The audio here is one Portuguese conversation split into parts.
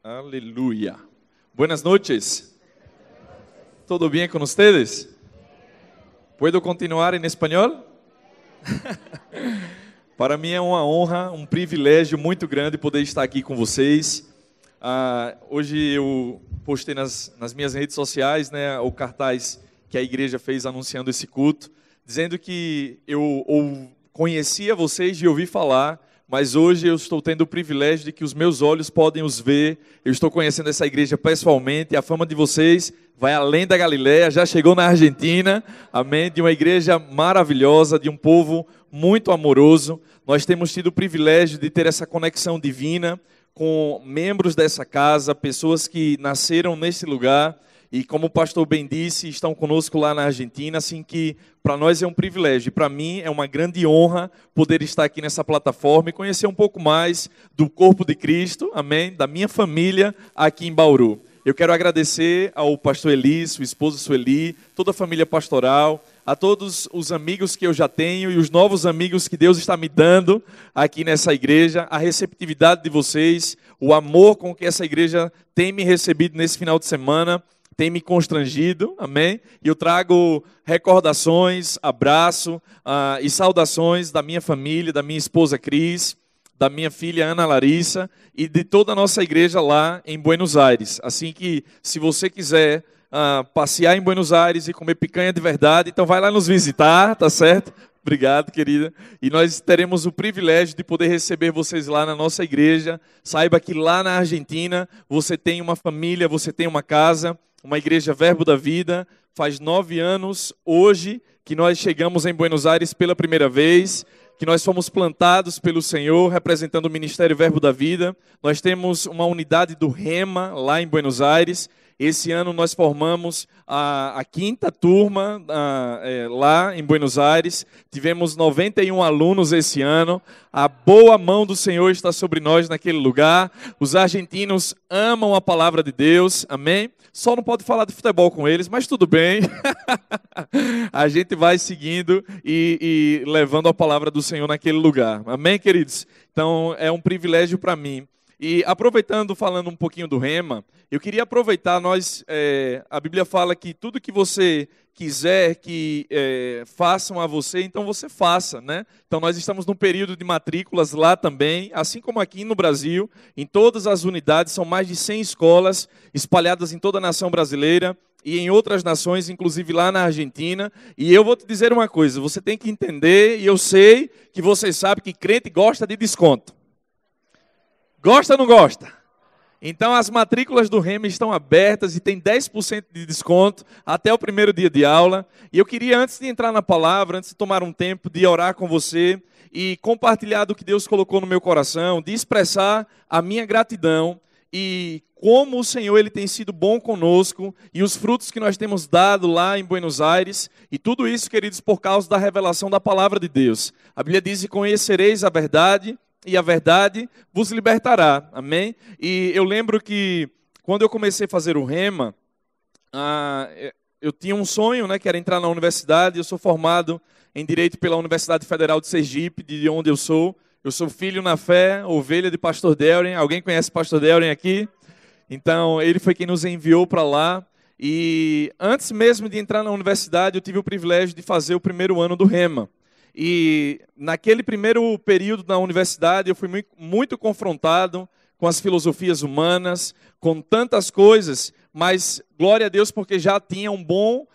Aleluya. Buenas noches. ¿Todo bien con ustedes? ¿Puedo continuar em espanhol? Para mim é uma honra, um privilégio muito grande poder estar aqui com vocês. Hoje eu postei nas minhas redes sociais, o cartaz que a igreja fez anunciando esse culto, dizendo que eu conhecia vocês de ouvir falar, mas hoje eu estou tendo o privilégio de que os meus olhos podem os ver. Eu estou conhecendo essa igreja pessoalmente. A fama de vocês vai além da Galileia, já chegou na Argentina, amém? De uma igreja maravilhosa, de um povo muito amoroso. Nós temos tido o privilégio de ter essa conexão divina com membros dessa casa, pessoas que nasceram nesse lugar e, como o pastor bem disse, estão conosco lá na Argentina, assim que para nós é um privilégio. E para mim é uma grande honra poder estar aqui nessa plataforma e conhecer um pouco mais do corpo de Cristo, amém? Da minha família aqui em Bauru. Eu quero agradecer ao pastor Eli, sua esposa Sueli, toda a família pastoral, a todos os amigos que eu já tenho e os novos amigos que Deus está me dando aqui nessa igreja, a receptividade de vocês, o amor com que essa igreja tem me recebido nesse final de semana, tem me constrangido, amém? E eu trago recordações, abraço e saudações da minha família, da minha esposa Cris, da minha filha Ana Larissa e de toda a nossa igreja lá em Buenos Aires. Assim que, se você quiser passear em Buenos Aires e comer picanha de verdade, então vai lá nos visitar, tá certo? Obrigado, querida. E nós teremos o privilégio de poder receber vocês lá na nossa igreja. Saiba que lá na Argentina você tem uma família, você tem uma casa, uma igreja Verbo da Vida. Faz 9 anos hoje que nós chegamos em Buenos Aires pela primeira vez, que nós fomos plantados pelo Senhor, representando o Ministério Verbo da Vida. Nós temos uma unidade do Rema lá em Buenos Aires. Esse ano nós formamos a 5ª turma lá em Buenos Aires. Tivemos 91 alunos esse ano. A boa mão do Senhor está sobre nós naquele lugar. Os argentinos amam a palavra de Deus, amém? Só não pode falar de futebol com eles, mas tudo bem. A gente vai seguindo e levando a palavra do Senhor naquele lugar. Amém, queridos? Então é um privilégio para mim. E aproveitando, falando um pouquinho do Rema, eu queria aproveitar, a Bíblia fala que tudo que você quiser que façam a você, então você faça, né? Então nós estamos num período de matrículas lá também, assim como aqui no Brasil, em todas as unidades, são mais de 100 escolas espalhadas em toda a nação brasileira e em outras nações, inclusive lá na Argentina. E eu vou te dizer uma coisa, você tem que entender, e eu sei que você sabe que crente gosta de desconto. Gosta ou não gosta? Então as matrículas do Rema estão abertas e tem 10% de desconto até o primeiro dia de aula. E eu queria, antes de entrar na palavra, antes de tomar um tempo de orar com você e compartilhar do que Deus colocou no meu coração, de expressar a minha gratidão e como o Senhor ele tem sido bom conosco e os frutos que nós temos dado lá em Buenos Aires. E tudo isso, queridos, por causa da revelação da palavra de Deus. A Bíblia diz que conhecereis a verdade e a verdade vos libertará, amém? E eu lembro que quando eu comecei a fazer o Rema, eu tinha um sonho, que era entrar na universidade. Eu sou formado em Direito pela Universidade Federal de Sergipe, de onde eu sou. Eu sou filho na fé, ovelha de Pastor Delren. Alguém conhece Pastor Delren aqui? Então, ele foi quem nos enviou para lá. E antes mesmo de entrar na universidade, eu tive o privilégio de fazer o primeiro ano do Rema. E naquele primeiro período na universidade eu fui muito confrontado com as filosofias humanas, com tantas coisas, mas glória a Deus porque já tinha um bom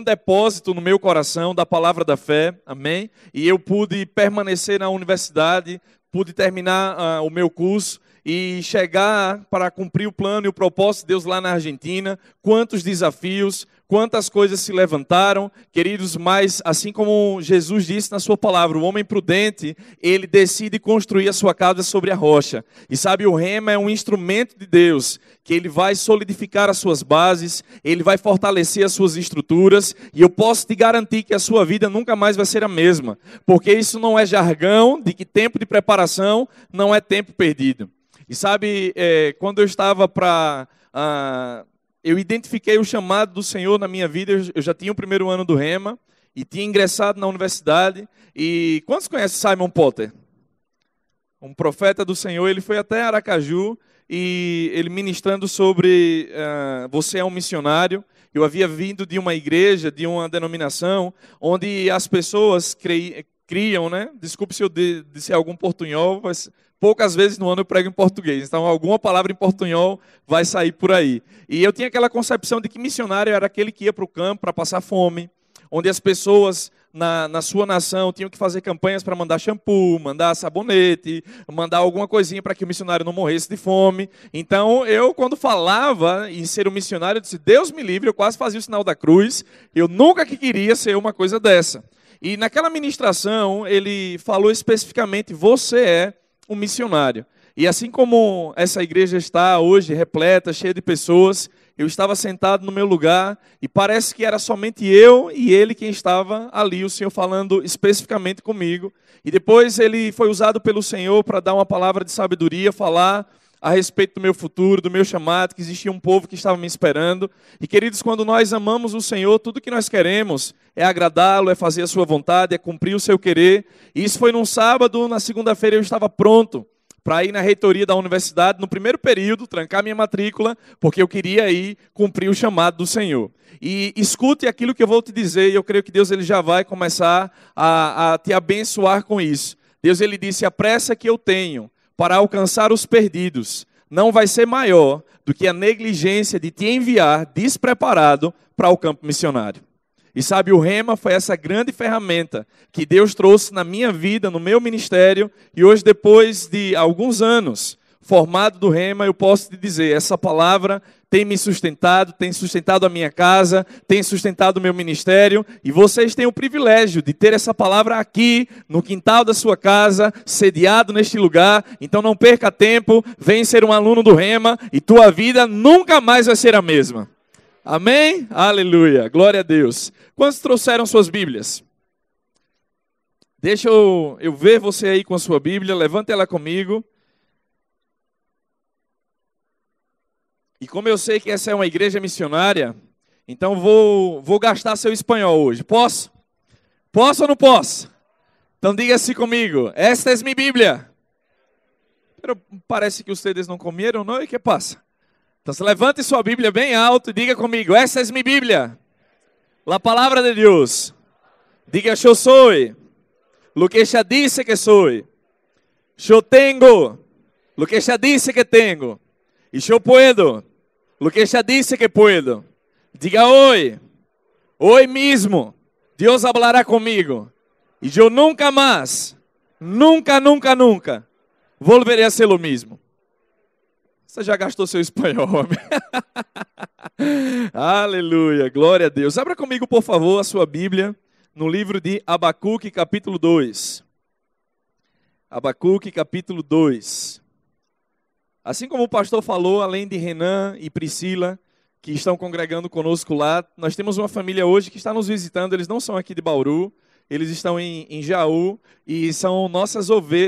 depósito no meu coração da palavra da fé, amém? E eu pude permanecer na universidade, pude terminar o meu curso e chegar para cumprir o plano e o propósito de Deus lá na Argentina. Quantos desafios, quantas coisas se levantaram, queridos, mas assim como Jesus disse na sua palavra, o homem prudente, ele decide construir a sua casa sobre a rocha. E sabe, o Rema é um instrumento de Deus, que ele vai solidificar as suas bases, ele vai fortalecer as suas estruturas, e eu posso te garantir que a sua vida nunca mais vai ser a mesma, porque isso não é jargão de que tempo de preparação não é tempo perdido. E sabe, quando eu estava eu identifiquei o chamado do Senhor na minha vida. Eu já tinha o primeiro ano do Rema e tinha ingressado na universidade. E quantos conhecem Simon Potter? um profeta do Senhor, ele foi até Aracaju e ele ministrando sobre você é um missionário. Eu havia vindo de uma igreja, de uma denominação, onde as pessoas criam, né? Desculpe se eu disser algum portunhol, mas poucas vezes no ano eu prego em português, então alguma palavra em portunhol vai sair por aí. E eu tinha aquela concepção de que missionário era aquele que ia para o campo para passar fome, onde as pessoas na sua nação tinham que fazer campanhas para mandar shampoo, mandar sabonete, mandar alguma coisinha para que o missionário não morresse de fome. Então eu, quando falava em ser um missionário, eu disse, Deus me livre, eu quase fazia o sinal da cruz, eu nunca que queria ser uma coisa dessa. E naquela ministração ele falou especificamente, você é um missionário. E assim como essa igreja está hoje repleta, cheia de pessoas, eu estava sentado no meu lugar e parece que era somente eu e ele quem estava ali, o Senhor falando especificamente comigo. E depois ele foi usado pelo Senhor para dar uma palavra de sabedoria, falar a respeito do meu futuro, do meu chamado, que existia um povo que estava me esperando. E queridos, quando nós amamos o Senhor, tudo que nós queremos é agradá-lo, é fazer a sua vontade, é cumprir o seu querer. E isso foi num sábado, na segunda-feira eu estava pronto para ir na reitoria da universidade, no primeiro período, trancar minha matrícula, porque eu queria ir cumprir o chamado do Senhor. E escute aquilo que eu vou te dizer, e eu creio que Deus ele já vai começar a te abençoar com isso. Deus ele disse, a pressa que eu tenho para alcançar os perdidos não vai ser maior do que a negligência de te enviar despreparado para o campo missionário. E sabe, o Rema foi essa grande ferramenta que Deus trouxe na minha vida, no meu ministério. E hoje, depois de alguns anos formado do Rema, eu posso te dizer, essa palavra tem me sustentado, tem sustentado a minha casa, tem sustentado o meu ministério. E vocês têm o privilégio de ter essa palavra aqui, no quintal da sua casa, sediado neste lugar. Então não perca tempo, vem ser um aluno do Rema e tua vida nunca mais vai ser a mesma. Amém? Aleluia. Glória a Deus. Quantos trouxeram suas Bíblias? Deixa eu ver você aí com a sua Bíblia. Levante ela comigo. E como eu sei que essa é uma igreja missionária, então vou gastar seu espanhol hoje. Posso? Posso ou não posso? Então diga assim comigo. Esta é minha Bíblia. Pero parece que vocês não comeram, não? E que passa? Então, levante sua Bíblia bem alto e diga comigo, essa é minha Bíblia. La palavra de Deus. Diga, eu sou. Lo que já disse que sou. Eu tenho. Lo que já disse que tenho. E eu puedo. Lo que já disse que puedo. Diga hoje. Hoje mesmo. Deus hablará comigo. E eu nunca mais. Nunca volverei a ser o mesmo. Você já gastou seu espanhol, homem? Aleluia, glória a Deus. Abra comigo, por favor, a sua Bíblia no livro de Abacuque, capítulo 2. Abacuque, capítulo 2. Assim como o pastor falou, além de Renan e Priscila, que estão congregando conosco lá, nós temos uma família hoje que está nos visitando. Eles não são aqui de Bauru, eles estão em Jaú e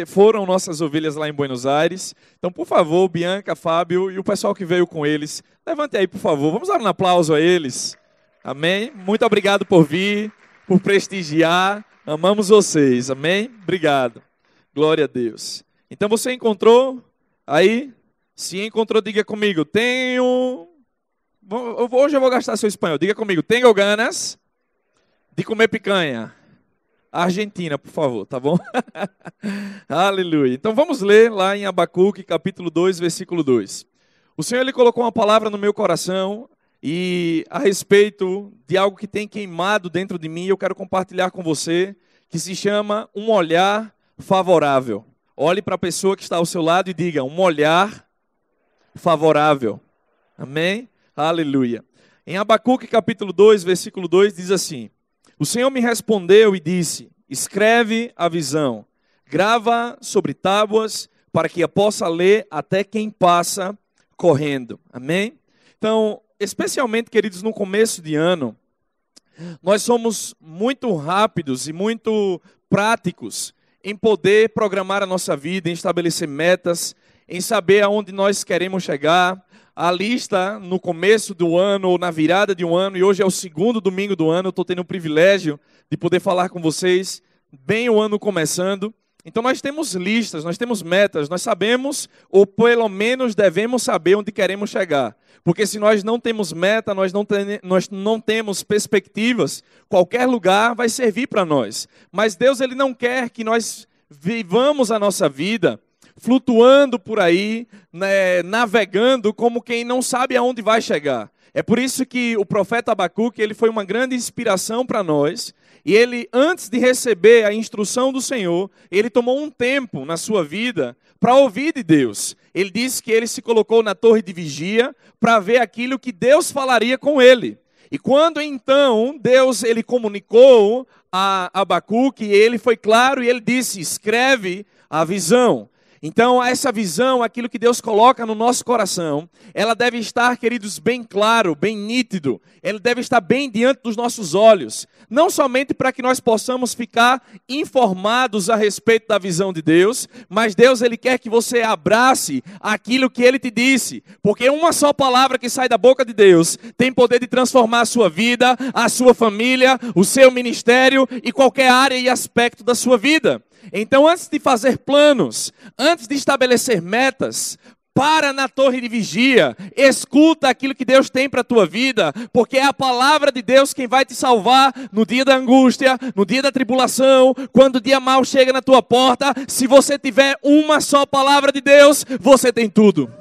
foram nossas ovelhas lá em Buenos Aires. Então, por favor, Bianca, Fábio e o pessoal que veio com eles, levante aí, por favor. Vamos dar um aplauso a eles. Amém? Muito obrigado por vir, por prestigiar. Amamos vocês. Amém? Obrigado. Glória a Deus. Então, você encontrou aí? Se encontrou, diga comigo. Hoje eu vou gastar seu espanhol. Diga comigo. Tenho ganas de comer picanha. Argentina, por favor, tá bom? Aleluia. Então vamos ler lá em Abacuque, capítulo 2, versículo 2. O Senhor ele colocou uma palavra no meu coração e a respeito de algo que tem queimado dentro de mim, eu quero compartilhar com você, que se chama um olhar favorável. Olhe para a pessoa que está ao seu lado e diga, um olhar favorável. Amém? Aleluia. Em Abacuque, capítulo 2, versículo 2, diz assim, o Senhor me respondeu e disse, escreve a visão, grava sobre tábuas, para que a possa ler até quem passa correndo. Amém? Então, especialmente, queridos, no começo de ano, nós somos muito rápidos e muito práticos em poder programar a nossa vida, em estabelecer metas, em saber aonde nós queremos chegar. A lista no começo do ano ou na virada de um ano, e hoje é o segundo domingo do ano, eu estou tendo o privilégio de poder falar com vocês, bem o ano começando, Então nós temos listas, nós temos metas, nós sabemos, ou pelo menos devemos saber onde queremos chegar. Porque se nós não temos meta, nós não temos perspectivas, qualquer lugar vai servir para nós. Mas Deus, Ele não quer que nós vivamos a nossa vida flutuando por aí, né, navegando como quem não sabe aonde vai chegar. É por isso que o profeta Abacuque, ele foi uma grande inspiração para nós. E ele, antes de receber a instrução do Senhor, ele tomou um tempo na sua vida para ouvir de Deus. Ele disse que ele se colocou na torre de vigia para ver aquilo que Deus falaria com ele. E quando então Deus ele comunicou a Abacuque, ele foi claro e ele disse, escreve a visão. Então, essa visão, aquilo que Deus coloca no nosso coração, ela deve estar, queridos, bem claro, bem nítido. Ela deve estar bem diante dos nossos olhos. Não somente para que nós possamos ficar informados a respeito da visão de Deus, mas Deus, Ele quer que você abrace aquilo que Ele te disse. Porque uma só palavra que sai da boca de Deus tem poder de transformar a sua vida, a sua família, o seu ministério e qualquer área e aspecto da sua vida. Então, antes de fazer planos, antes de estabelecer metas, para na torre de vigia, escuta aquilo que Deus tem para a tua vida, porque é a palavra de Deus quem vai te salvar no dia da angústia, no dia da tribulação, quando o dia mau chega na tua porta. Se você tiver uma só palavra de Deus, você tem tudo.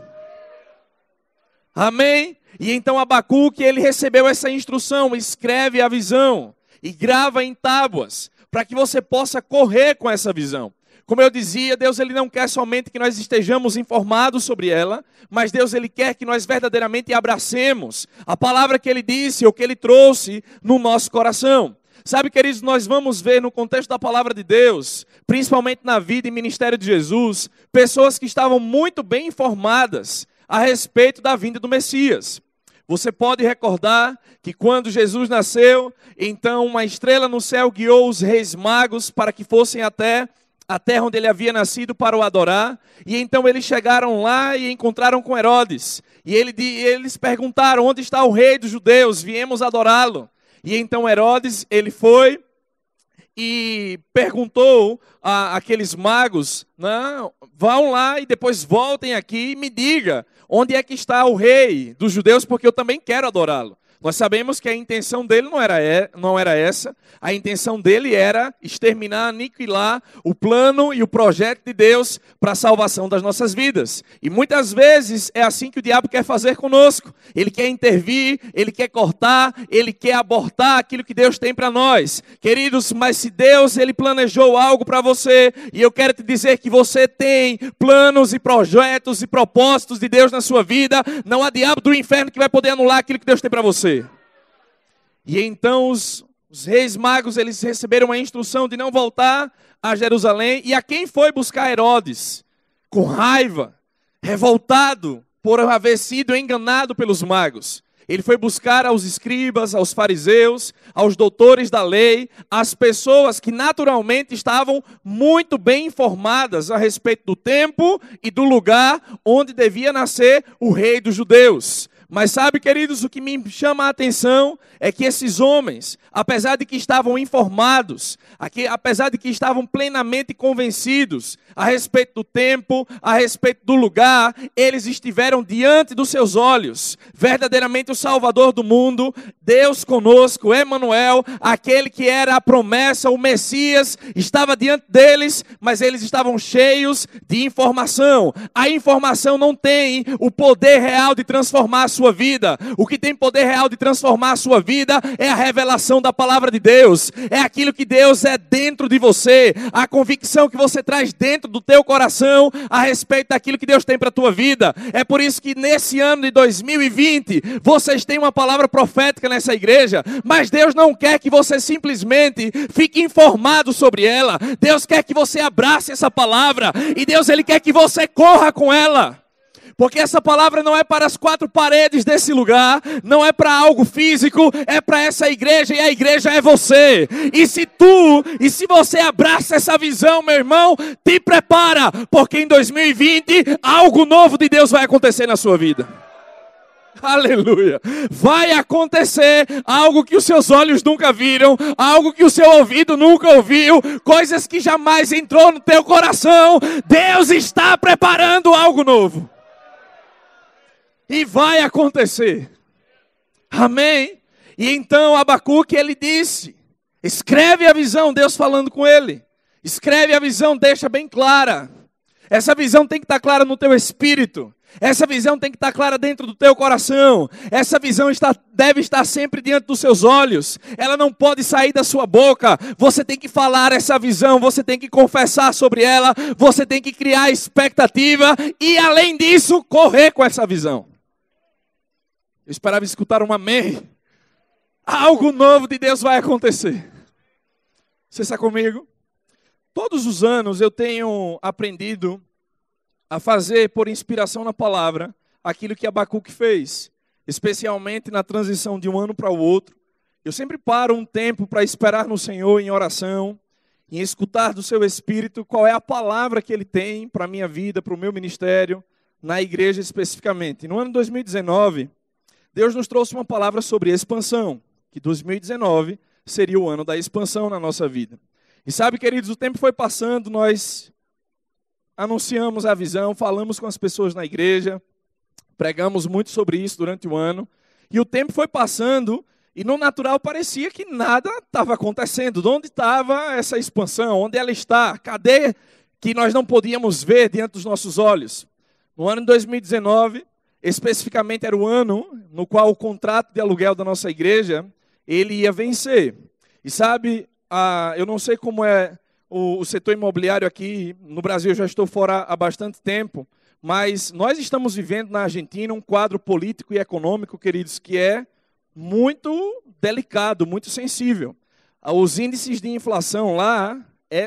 Amém? E então Abacuque, ele recebeu essa instrução, escreve a visão e grava em tábuas, para que você possa correr com essa visão. Como eu dizia, Deus ele não quer somente que nós estejamos informados sobre ela, mas Deus ele quer que nós verdadeiramente abracemos a palavra que Ele disse ou que Ele trouxe no nosso coração. Sabe, queridos, nós vamos ver no contexto da palavra de Deus, principalmente na vida e ministério de Jesus, pessoas que estavam muito bem informadas a respeito da vinda do Messias. Você pode recordar que quando Jesus nasceu, então uma estrela no céu guiou os reis magos para que fossem até a terra onde ele havia nascido para o adorar. E então eles chegaram lá e encontraram com Herodes. E eles perguntaram, onde está o rei dos judeus? Viemos adorá-lo. E então Herodes, ele foi e perguntou àqueles magos, não, vão lá e depois voltem aqui e me diga onde é que está o rei dos judeus, porque eu também quero adorá-lo. Nós sabemos que a intenção dele não era essa. A intenção dele era exterminar, aniquilar o plano e o projeto de Deus para a salvação das nossas vidas. E muitas vezes é assim que o diabo quer fazer conosco. Ele quer intervir, ele quer cortar, ele quer abortar aquilo que Deus tem para nós. Queridos, mas se Deus ele planejou algo para você, e eu quero te dizer que você tem planos e projetos e propósitos de Deus na sua vida, não há diabo do inferno que vai poder anular aquilo que Deus tem para você. E então os reis magos, eles receberam a instrução de não voltar a Jerusalém. E a quem foi buscar Herodes? Com raiva, revoltado por haver sido enganado pelos magos. Ele foi buscar aos escribas, aos fariseus, aos doutores da lei, as pessoas que naturalmente estavam muito bem informadas a respeito do tempo e do lugar onde devia nascer o rei dos judeus. Mas sabe, queridos, o que me chama a atenção é que esses homens, apesar de que estavam informados, apesar de que estavam plenamente convencidos a respeito do tempo, a respeito do lugar, eles estiveram diante dos seus olhos, verdadeiramente o Salvador do mundo, Deus conosco, Emanuel, aquele que era a promessa, o Messias, estava diante deles, mas eles estavam cheios de informação. A informação não tem o poder real de transformar a sua vida. O que tem poder real de transformar a sua vida é a revelação da palavra de Deus. É aquilo que Deus é dentro de você, a convicção que você traz dentro do teu coração a respeito daquilo que Deus tem para a tua vida. É por isso que nesse ano de 2020, vocês têm uma palavra profética nessa igreja, mas Deus não quer que você simplesmente fique informado sobre ela. Deus quer que você abrace essa palavra, e Deus ele quer que você corra com ela. Porque essa palavra não é para as quatro paredes desse lugar, não é para algo físico, é para essa igreja, e a igreja é você. E se você abraça essa visão, meu irmão, te prepara, porque em 2020 algo novo de Deus vai acontecer na sua vida. Aleluia. Vai acontecer algo que os seus olhos nunca viram, algo que o seu ouvido nunca ouviu, coisas que jamais entrou no teu coração. Deus está preparando algo novo. E vai acontecer. Amém? E então Abacuque, ele disse, escreve a visão, Deus falando com ele. Escreve a visão, deixa bem clara. Essa visão tem que estar clara no teu espírito. Essa visão tem que estar clara dentro do teu coração. Essa visão deve estar sempre diante dos seus olhos. Ela não pode sair da sua boca. Você tem que falar essa visão. Você tem que confessar sobre ela. Você tem que criar expectativa. E além disso, correr com essa visão. Eu esperava escutar um amém. Algo novo de Deus vai acontecer. Você está comigo? Todos os anos eu tenho aprendido a fazer, por inspiração na palavra, aquilo que Abacuque fez, especialmente na transição de um ano para o outro. Eu sempre paro um tempo para esperar no Senhor em oração, em escutar do seu Espírito qual é a palavra que Ele tem para a minha vida, para o meu ministério, na igreja especificamente. No ano 2019, Deus nos trouxe uma palavra sobre expansão, que 2019 seria o ano da expansão na nossa vida. E sabe, queridos, o tempo foi passando, nós anunciamos a visão, falamos com as pessoas na igreja, pregamos muito sobre isso durante o ano, e o tempo foi passando, e no natural parecia que nada estava acontecendo. De onde estava essa expansão? Onde ela está? Cadê que nós não podíamos ver diante dos nossos olhos? No ano de 2019, especificamente era o ano no qual o contrato de aluguel da nossa igreja, ele ia vencer. E sabe, eu não sei como é o setor imobiliário aqui no Brasil, eu já estou fora há bastante tempo, mas nós estamos vivendo na Argentina um quadro político e econômico, queridos, que é muito delicado, muito sensível. Os índices de inflação lá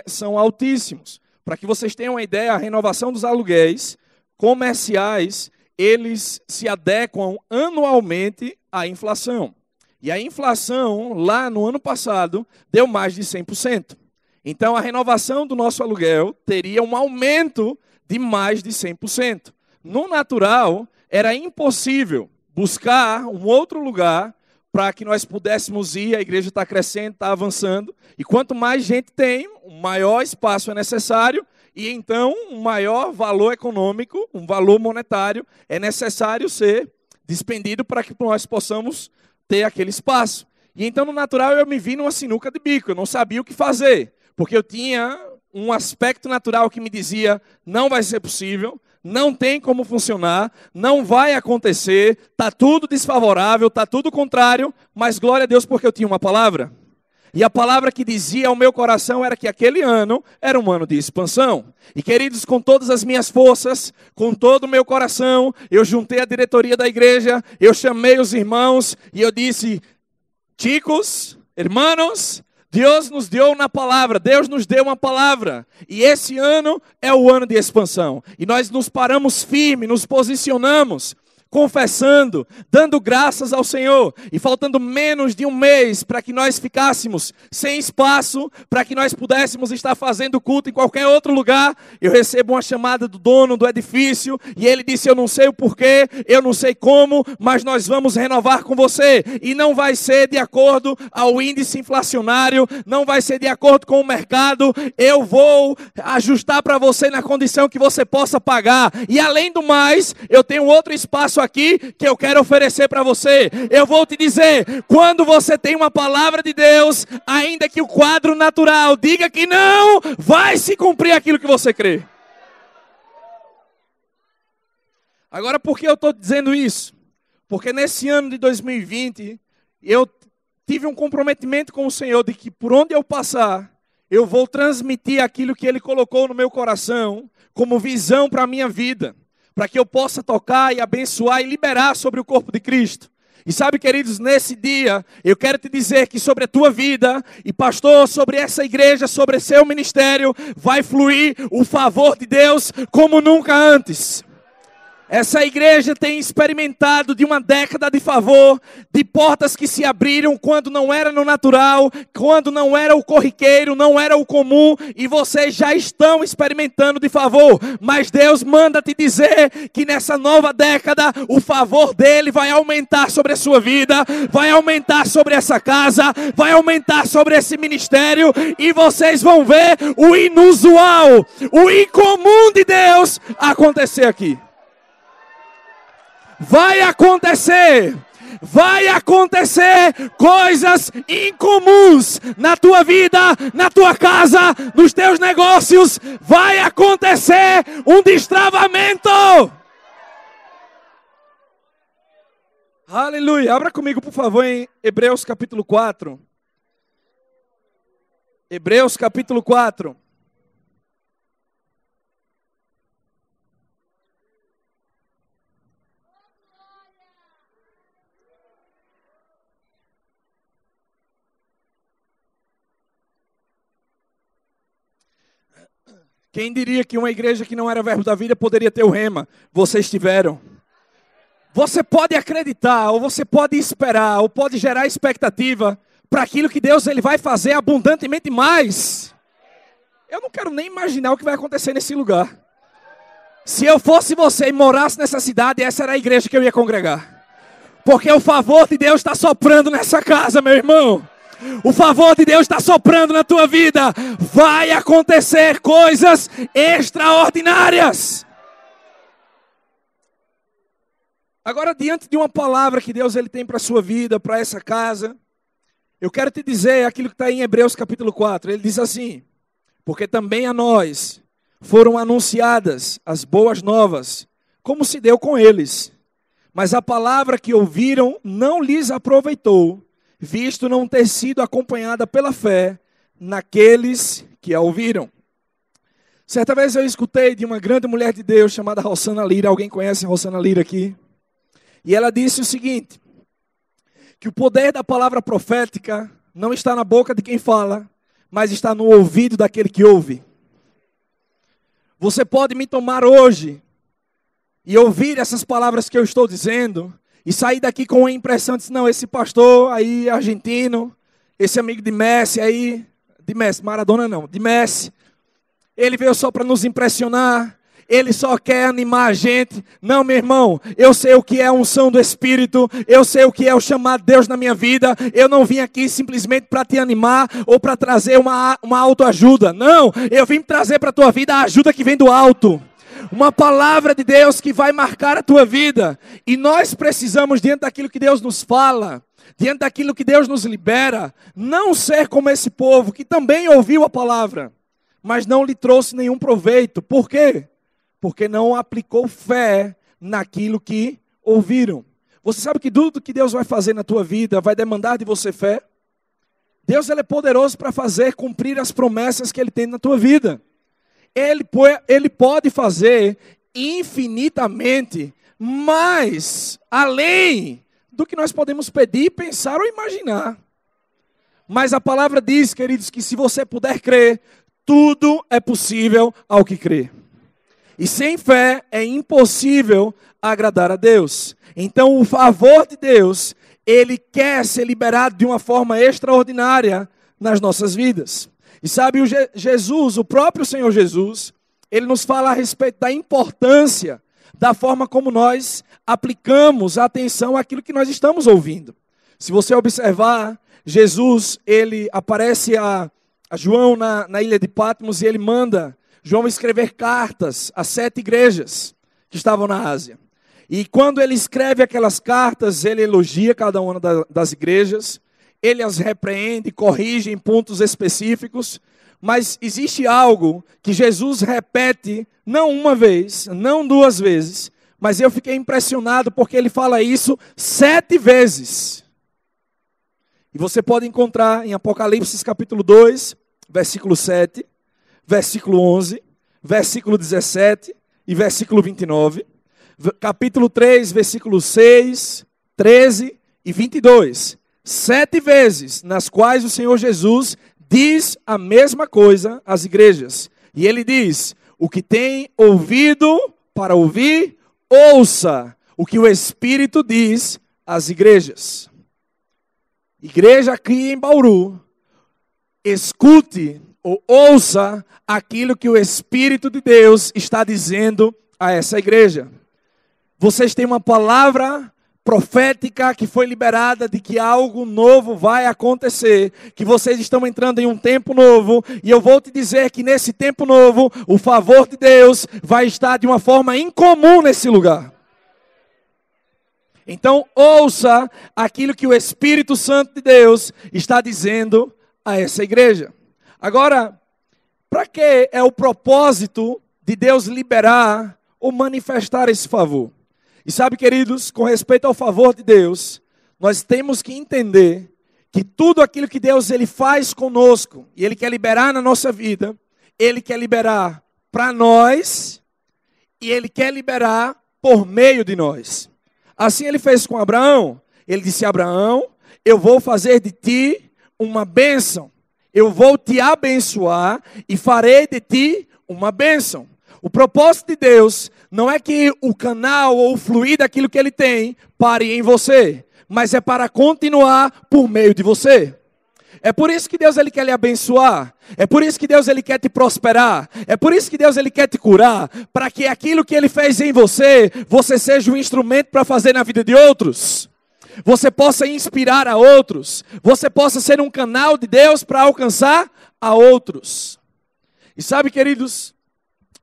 são altíssimos. Para que vocês tenham uma ideia, a renovação dos aluguéis comerciais, eles se adequam anualmente à inflação. E a inflação, lá no ano passado, deu mais de 100%. Então, a renovação do nosso aluguel teria um aumento de mais de 100%. No natural, era impossível buscar um outro lugar para que nós pudéssemos ir. A igreja está crescendo, está avançando. E quanto mais gente tem, um maior espaço é necessário. E então, um maior valor econômico, um valor monetário, é necessário ser despendido para que nós possamos ter aquele espaço. E então, no natural, eu me vi numa sinuca de bico. Eu não sabia o que fazer. Porque eu tinha um aspecto natural que me dizia, não vai ser possível, não tem como funcionar, não vai acontecer, está tudo desfavorável, está tudo contrário, mas glória a Deus porque eu tinha uma palavra. E a palavra que dizia ao meu coração era que aquele ano era um ano de expansão. E queridos, com todas as minhas forças, com todo o meu coração, eu juntei a diretoria da igreja, eu chamei os irmãos e eu disse, chicos, hermanos, Deus nos deu uma palavra, Deus nos deu uma palavra. E esse ano é o ano de expansão. E nós nos paramos firme, nos posicionamos, confessando, dando graças ao Senhor. E faltando menos de um mês para que nós ficássemos sem espaço, para que nós pudéssemos estar fazendo culto em qualquer outro lugar, eu recebo uma chamada do dono do edifício e ele disse, eu não sei o porquê, eu não sei como, mas nós vamos renovar com você. E não vai ser de acordo ao índice inflacionário, não vai ser de acordo com o mercado, eu vou ajustar para você na condição que você possa pagar. E além do mais, eu tenho outro espaço aqui que eu quero oferecer para você. Eu vou te dizer, quando você tem uma palavra de Deus, ainda que o quadro natural diga que não, vai se cumprir aquilo que você crê. Agora, por que eu estou dizendo isso? Porque nesse ano de 2020, eu tive um comprometimento com o Senhor de que por onde eu passar, eu vou transmitir aquilo que Ele colocou no meu coração como visão para a minha vida, para que eu possa tocar e abençoar e liberar sobre o corpo de Cristo. E sabe, queridos, nesse dia, eu quero te dizer que sobre a tua vida, e pastor, sobre essa igreja, sobre seu ministério, vai fluir o favor de Deus como nunca antes. Essa igreja tem experimentado de uma década de favor, de portas que se abriram quando não era no natural, quando não era o corriqueiro, não era o comum, e vocês já estão experimentando de favor. Mas Deus manda te dizer que nessa nova década, o favor dele vai aumentar sobre a sua vida, vai aumentar sobre essa casa, vai aumentar sobre esse ministério, e vocês vão ver o inusual, o incomum de Deus acontecer aqui. Vai acontecer coisas incomuns na tua vida, na tua casa, nos teus negócios. Vai acontecer um destravamento. Aleluia. Abra comigo, por favor, em Hebreus capítulo 4. Hebreus capítulo 4. Quem diria que uma igreja que não era Verbo da Vida poderia ter o rema? Vocês tiveram. Você pode acreditar, ou você pode esperar, ou pode gerar expectativa para aquilo que Deus ele vai fazer abundantemente mais. Eu não quero nem imaginar o que vai acontecer nesse lugar. Se eu fosse você e morasse nessa cidade, essa era a igreja que eu ia congregar. Porque o favor de Deus está soprando nessa casa, meu irmão. O favor de Deus está soprando na tua vida. Vai acontecer coisas extraordinárias. Agora, diante de uma palavra que Deus ele tem para a sua vida, para essa casa, eu quero te dizer aquilo que está em Hebreus capítulo 4. Ele diz assim: porque também a nós foram anunciadas as boas novas, como se deu com eles. Mas a palavra que ouviram não lhes aproveitou, visto não ter sido acompanhada pela fé naqueles que a ouviram. Certa vez eu escutei de uma grande mulher de Deus chamada Rosana Lira. Alguém conhece a Rosana Lira aqui? E ela disse o seguinte: que o poder da palavra profética não está na boca de quem fala, mas está no ouvido daquele que ouve. Você pode me tomar hoje e ouvir essas palavras que eu estou dizendo e sair daqui com a impressão de, não, esse pastor aí argentino, esse amigo de Messi aí, de Messi, Maradona não, de Messi, ele veio só para nos impressionar, ele só quer animar a gente. Não, meu irmão, eu sei o que é a unção do Espírito, eu sei o que é o chamado de Deus na minha vida. Eu não vim aqui simplesmente para te animar ou para trazer uma autoajuda. Não, eu vim trazer para a tua vida a ajuda que vem do alto. Uma palavra de Deus que vai marcar a tua vida. E nós precisamos, diante daquilo que Deus nos fala, diante daquilo que Deus nos libera, não ser como esse povo que também ouviu a palavra, mas não lhe trouxe nenhum proveito. Por quê? Porque não aplicou fé naquilo que ouviram. Você sabe que tudo que Deus vai fazer na tua vida vai demandar de você fé? Deus ele é poderoso para fazer cumprir as promessas que Ele tem na tua vida. Ele pode fazer infinitamente mais, além do que nós podemos pedir, pensar ou imaginar. Mas a palavra diz, queridos, que se você puder crer, tudo é possível ao que crê. E sem fé é impossível agradar a Deus. Então o favor de Deus, Ele quer ser liberado de uma forma extraordinária nas nossas vidas. E sabe, Jesus, o próprio Senhor Jesus, Ele nos fala a respeito da importância da forma como nós aplicamos a atenção àquilo que nós estamos ouvindo. Se você observar, Jesus, Ele aparece a João na ilha de Patmos e Ele manda João escrever cartas a 7 igrejas que estavam na Ásia. E quando Ele escreve aquelas cartas, Ele elogia cada uma das igrejas, Ele as repreende, corrige em pontos específicos, mas existe algo que Jesus repete, não uma vez, não 2 vezes, mas eu fiquei impressionado porque Ele fala isso 7 vezes. E você pode encontrar em Apocalipse capítulo 2, versículo 7, versículo 11, versículo 17 e versículo 29, capítulo 3, versículo 6, 13 e 22. 7 vezes nas quais o Senhor Jesus diz a mesma coisa às igrejas. E Ele diz: o que tem ouvido para ouvir, ouça o que o Espírito diz às igrejas. Igreja aqui em Bauru, escute ou ouça aquilo que o Espírito de Deus está dizendo a essa igreja. Vocês têm uma palavra profética que foi liberada de que algo novo vai acontecer, que vocês estão entrando em um tempo novo, e eu vou te dizer que nesse tempo novo, o favor de Deus vai estar de uma forma incomum nesse lugar. Então, ouça aquilo que o Espírito Santo de Deus está dizendo a essa igreja. Agora, para que é o propósito de Deus liberar ou manifestar esse favor? E sabe, queridos, com respeito ao favor de Deus, nós temos que entender que tudo aquilo que Deus ele faz conosco, e Ele quer liberar na nossa vida, Ele quer liberar para nós, e Ele quer liberar por meio de nós. Assim Ele fez com Abraão. Ele disse a Abraão, eu vou fazer de ti uma bênção. Eu vou te abençoar e farei de ti uma bênção. O propósito de Deus não é que o canal ou o fluir daquilo que Ele tem pare em você, mas é para continuar por meio de você. É por isso que Deus ele quer lhe abençoar. É por isso que Deus ele quer te prosperar. É por isso que Deus ele quer te curar, para que aquilo que Ele fez em você, você seja um instrumento para fazer na vida de outros. Você possa inspirar a outros. Você possa ser um canal de Deus para alcançar a outros. E sabe, queridos,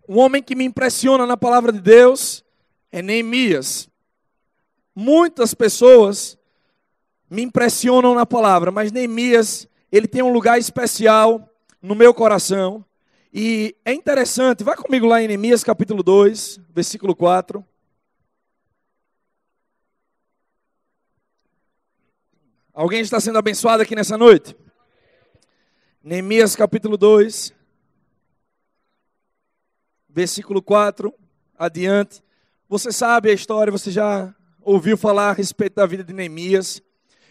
um homem que me impressiona na palavra de Deus é Neemias. Muitas pessoas me impressionam na palavra, mas Neemias, ele tem um lugar especial no meu coração. E é interessante, vai comigo lá em Neemias capítulo 2, versículo 4. Alguém está sendo abençoado aqui nessa noite? Neemias capítulo 2, versículo 4, adiante. Você sabe a história, você já ouviu falar a respeito da vida de Neemias.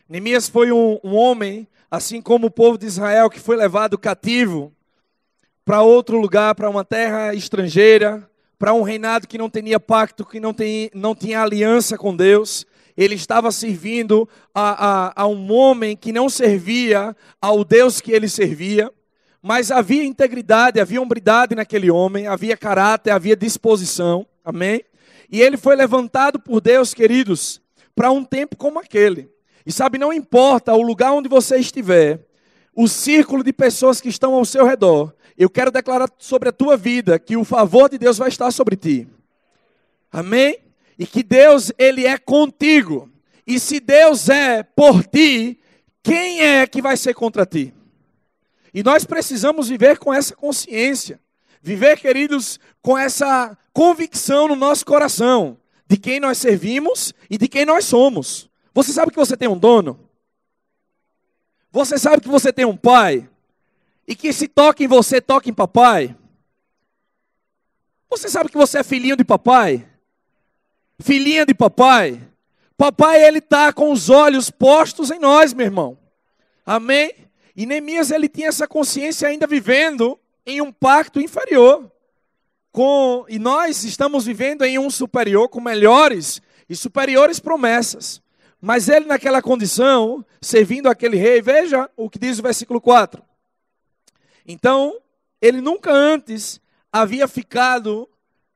Neemias foi um homem, assim como o povo de Israel, que foi levado cativo para outro lugar, para uma terra estrangeira, para um reinado que não tinha pacto, que não tinha aliança com Deus. Ele estava servindo a um homem que não servia ao Deus que ele servia. Mas havia integridade, havia hombridade naquele homem, havia caráter, havia disposição, amém? E ele foi levantado por Deus, queridos, para um tempo como aquele. E sabe, não importa o lugar onde você estiver, o círculo de pessoas que estão ao seu redor, eu quero declarar sobre a tua vida que o favor de Deus vai estar sobre ti, amém? E que Deus, Ele é contigo. E se Deus é por ti, quem é que vai ser contra ti? E nós precisamos viver com essa consciência. Viver, queridos, com essa convicção no nosso coração. De quem nós servimos e de quem nós somos. Você sabe que você tem um dono? Você sabe que você tem um pai? E que se toca em você, toca em papai? Você sabe que você é filhinho de papai? Filhinha de papai? Papai, ele está com os olhos postos em nós, meu irmão. Amém? E Neemias, ele tinha essa consciência ainda vivendo em um pacto inferior. E nós estamos vivendo em um superior com melhores e superiores promessas. Mas ele naquela condição, servindo aquele rei, veja o que diz o versículo 4. Então, ele nunca antes havia ficado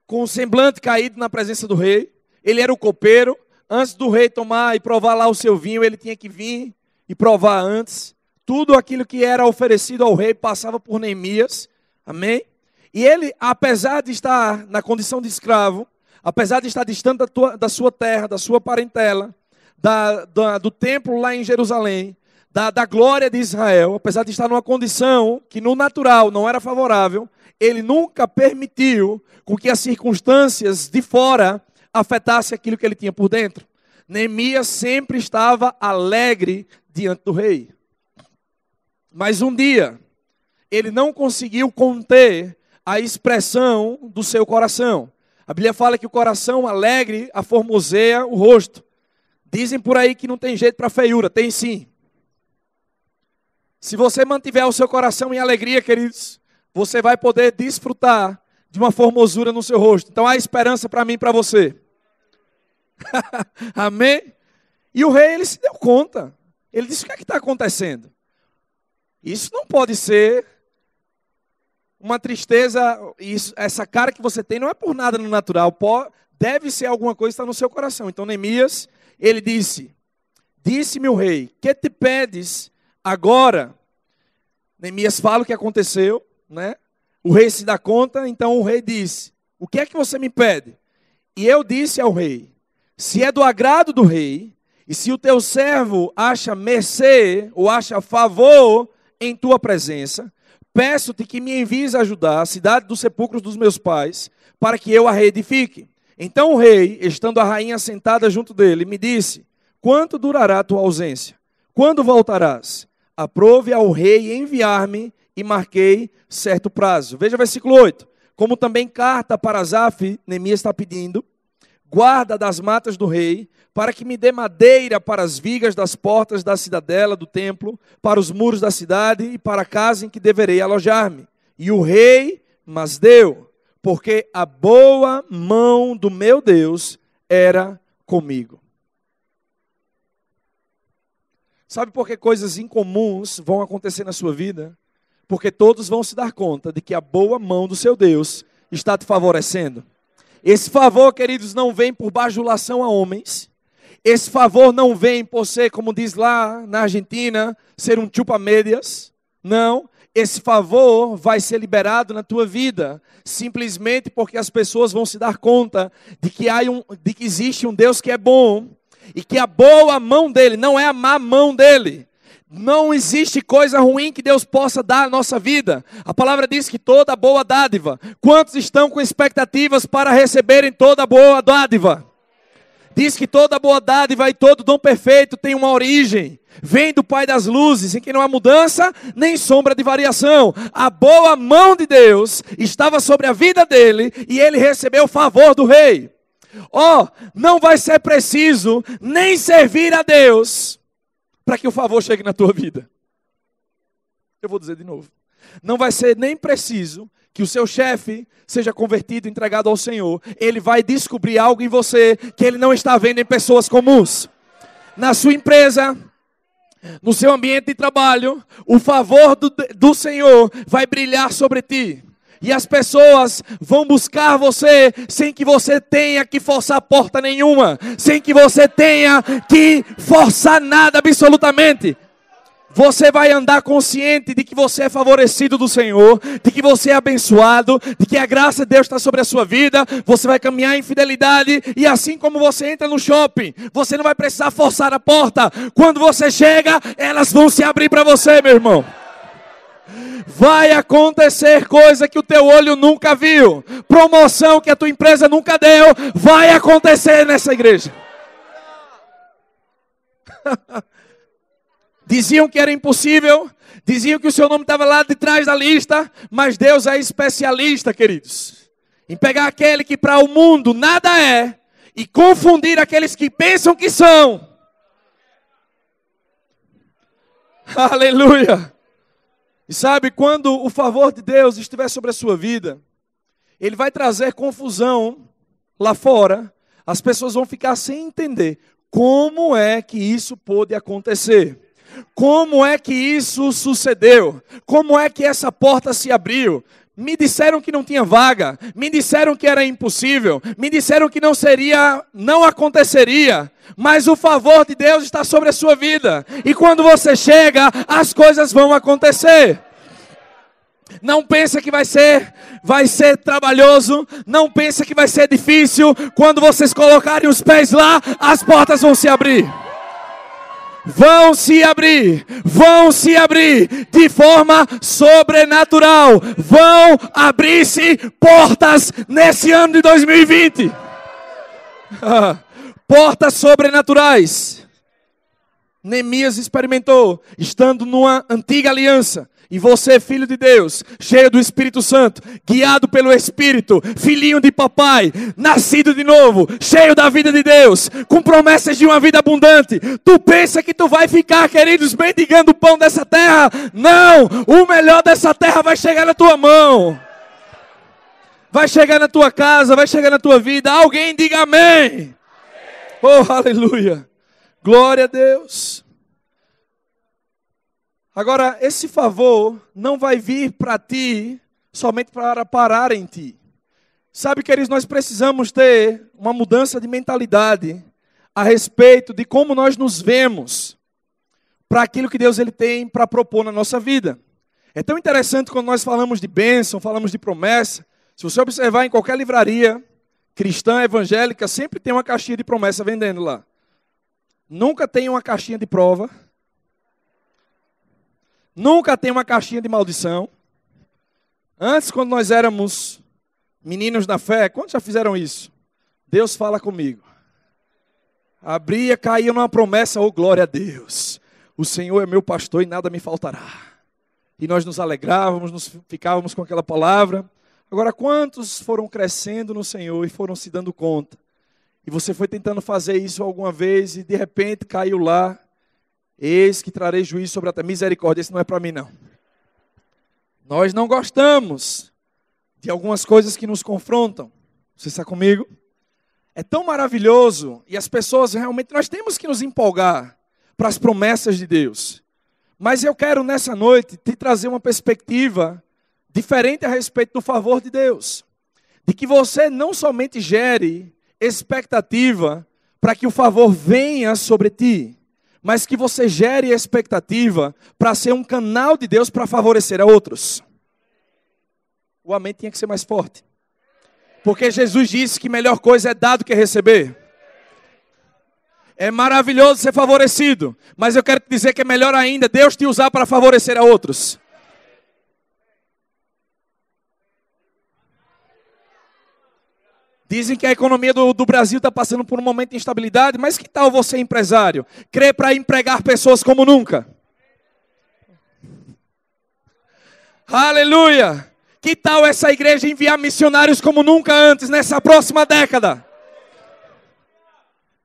com o semblante caído na presença do rei. Ele era o copeiro. Antes do rei tomar e provar lá o seu vinho, ele tinha que vir e provar antes. Tudo aquilo que era oferecido ao rei passava por Neemias. Amém? E ele, apesar de estar na condição de escravo, apesar de estar distante da sua terra, da sua parentela, do templo lá em Jerusalém, da glória de Israel, apesar de estar numa condição que no natural não era favorável, ele nunca permitiu com que as circunstâncias de fora afetassem aquilo que ele tinha por dentro. Neemias sempre estava alegre diante do rei. Mas um dia, ele não conseguiu conter a expressão do seu coração. A Bíblia fala que o coração alegre aformoseia o rosto. Dizem por aí que não tem jeito para feiura. Tem sim. Se você mantiver o seu coração em alegria, queridos, você vai poder desfrutar de uma formosura no seu rosto. Então há esperança para mim e para você. Amém? E o rei, ele se deu conta. Ele disse, o que é que está acontecendo? Isso não pode ser uma tristeza, essa cara que você tem não é por nada no natural, deve ser alguma coisa que está no seu coração. Então Neemias, ele disse-me o rei, que te pedes agora? Neemias fala o que aconteceu, né? O rei se dá conta, então o rei disse, o que é que você me pede? E eu disse ao rei, se é do agrado do rei, e se o teu servo acha mercê, ou acha favor em tua presença, peço-te que me envies ajudar a cidade dos sepulcros dos meus pais, para que eu a reedifique. Então o rei, estando a rainha sentada junto dele, me disse, quanto durará a tua ausência? Quando voltarás? Aprove ao rei enviar-me e marquei certo prazo. Veja o versículo 8. Como também carta para Asaf, Neemias está pedindo, guarda das matas do rei, para que me dê madeira para as vigas das portas da cidadela, do templo, para os muros da cidade e para a casa em que deverei alojar-me. E o rei mas deu, porque a boa mão do meu Deus era comigo. Sabe por que coisas incomuns vão acontecer na sua vida? Porque todos vão se dar conta de que a boa mão do seu Deus está te favorecendo. Esse favor, queridos, não vem por bajulação a homens. Esse favor não vem por ser, como diz lá na Argentina, ser um chupa-médias. Não, esse favor vai ser liberado na tua vida, simplesmente porque as pessoas vão se dar conta de que existe um Deus que é bom, e que a boa mão dele não é a má mão dele. Não existe coisa ruim que Deus possa dar à nossa vida. A palavra diz que toda boa dádiva. Quantos estão com expectativas para receberem toda boa dádiva? Diz que toda boa dádiva e todo dom perfeito tem uma origem. Vem do Pai das luzes, em que não há mudança nem sombra de variação. A boa mão de Deus estava sobre a vida dele e ele recebeu o favor do rei. Não vai ser preciso nem servir a Deus para que o favor chegue na tua vida. Eu vou dizer de novo. Não vai ser nem preciso que o seu chefe seja convertido, entregado ao Senhor. Ele vai descobrir algo em você que ele não está vendo em pessoas comuns. Na sua empresa, no seu ambiente de trabalho, o favor do Senhor vai brilhar sobre ti. E as pessoas vão buscar você sem que você tenha que forçar porta nenhuma. Sem que você tenha que forçar nada absolutamente. Você vai andar consciente de que você é favorecido do Senhor, de que você é abençoado, de que a graça de Deus está sobre a sua vida. Você vai caminhar em fidelidade e assim como você entra no shopping, você não vai precisar forçar a porta. Quando você chega, elas vão se abrir para você, meu irmão. Vai acontecer coisa que o teu olho nunca viu. Promoção que a tua empresa nunca deu. Vai acontecer nessa igreja. Diziam que era impossível. Diziam que o seu nome estava lá de trás da lista. Mas Deus é especialista, queridos, em pegar aquele que para o mundo nada é e confundir aqueles que pensam que são. Aleluia. E sabe, quando o favor de Deus estiver sobre a sua vida, Ele vai trazer confusão lá fora. As pessoas vão ficar sem entender como é que isso pôde acontecer. Como é que isso sucedeu? Como é que essa porta se abriu? Me disseram que não tinha vaga. Me disseram que era impossível. Me disseram que não aconteceria. Mas o favor de Deus está sobre a sua vida. E quando você chega, as coisas vão acontecer. Não pensa que vai ser trabalhoso. Não pensa que vai ser difícil. Quando vocês colocarem os pés lá, as portas vão se abrir. Vão se abrir de forma sobrenatural. Vão abrir-se portas nesse ano de 2020. Portas sobrenaturais. Neemias experimentou, estando numa antiga aliança. E você, filho de Deus, cheio do Espírito Santo, guiado pelo Espírito, filhinho de papai, nascido de novo, cheio da vida de Deus, com promessas de uma vida abundante. Tu pensa que tu vai ficar, queridos, mendigando o pão dessa terra? Não! O melhor dessa terra vai chegar na tua mão. Vai chegar na tua casa, vai chegar na tua vida. Alguém diga amém. Oh, aleluia. Glória a Deus. Agora, esse favor não vai vir para ti somente para parar em ti. Sabe, queridos, nós precisamos ter uma mudança de mentalidade a respeito de como nós nos vemos para aquilo que Deus ele tem para propor na nossa vida. É tão interessante quando nós falamos de bênção, falamos de promessa. Se você observar em qualquer livraria cristã, evangélica, sempre tem uma caixinha de promessa vendendo lá. Nunca tem uma caixinha de prova. Nunca tem uma caixinha de maldição. Antes, quando nós éramos meninos na fé, quantos já fizeram isso? Deus fala comigo. Abria, caía numa promessa, oh glória a Deus. O Senhor é meu pastor e nada me faltará. E nós nos alegrávamos, ficávamos com aquela palavra. Agora, quantos foram crescendo no Senhor e foram se dando conta? E você foi tentando fazer isso alguma vez e de repente caiu lá. Eis que trarei juízo sobre a terra. Misericórdia, esse não é para mim não. Nós não gostamos de algumas coisas que nos confrontam. Você está comigo? É tão maravilhoso e as pessoas realmente, nós temos que nos empolgar para as promessas de Deus. Mas eu quero nessa noite te trazer uma perspectiva diferente a respeito do favor de Deus. De que você não somente gere expectativa para que o favor venha sobre ti, mas que você gere expectativa para ser um canal de Deus para favorecer a outros. O amém tinha que ser mais forte. Porque Jesus disse que melhor coisa é dar do que receber. É maravilhoso ser favorecido, mas eu quero te dizer que é melhor ainda Deus te usar para favorecer a outros. Dizem que a economia do Brasil está passando por um momento de instabilidade, mas que tal você, empresário, crer para empregar pessoas como nunca? Aleluia! Que tal essa igreja enviar missionários como nunca antes, nessa próxima década?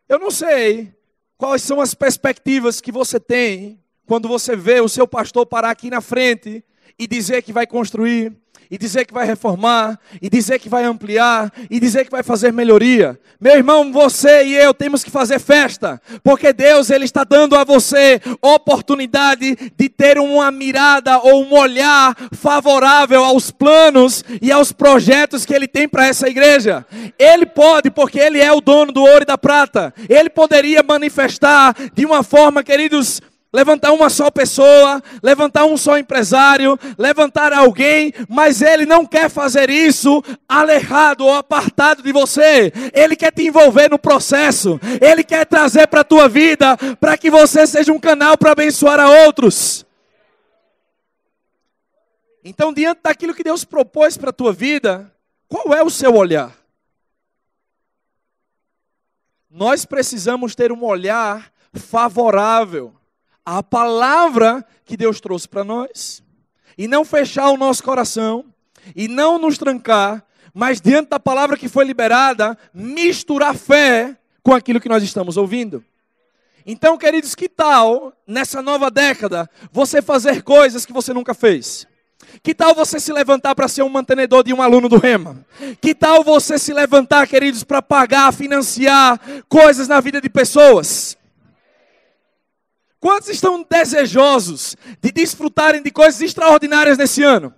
Eu não sei quais são as perspectivas que você tem quando você vê o seu pastor parar aqui na frente e dizer que vai construir, e dizer que vai reformar, e dizer que vai ampliar, e dizer que vai fazer melhoria. Meu irmão, você e eu temos que fazer festa, porque Deus ele está dando a você oportunidade de ter uma mirada ou um olhar favorável aos planos e aos projetos que Ele tem para essa igreja. Ele pode, porque Ele é o dono do ouro e da prata. Ele poderia manifestar de uma forma, queridos, levantar uma só pessoa, levantar um só empresário, levantar alguém, mas Ele não quer fazer isso alejado ou apartado de você. Ele quer te envolver no processo. Ele quer trazer para a tua vida, para que você seja um canal para abençoar a outros. Então, diante daquilo que Deus propôs para a tua vida, qual é o seu olhar? Nós precisamos ter um olhar favorável a palavra que Deus trouxe para nós, e não fechar o nosso coração, e não nos trancar, mas diante da palavra que foi liberada, misturar fé com aquilo que nós estamos ouvindo. Então, queridos, que tal, nessa nova década, você fazer coisas que você nunca fez? Que tal você se levantar para ser um mantenedor de um aluno do Rema? Que tal você se levantar, queridos, para pagar, financiar coisas na vida de pessoas? Quantos estão desejosos de desfrutarem de coisas extraordinárias nesse ano?